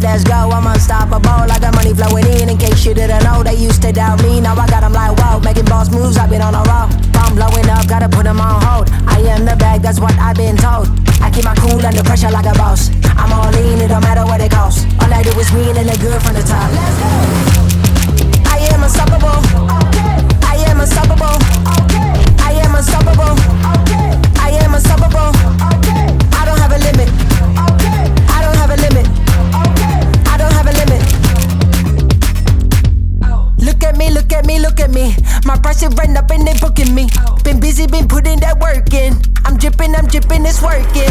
let's go, I'm unstoppable. I got money flowing in case you didn't know. They used to doubt me, now I got them like wow. Making boss moves, I've been on a roll. I'm blowing up, gotta put them on hold. I am the bag, that's what I've been told. I keep my cool under pressure like a boss. I'm all in, it don't matter what it costs. All I do is win and look good from the top. Let's go. I am unstoppable. I am unstoppable. I am unstoppable. I am unstoppable. I don't have a limit. I don't have a limit. I don't have a limit. Look at me, look at me, look at me. My price is right up and they booking me. Been busy, been putting that work in. I'm dripping, it's working.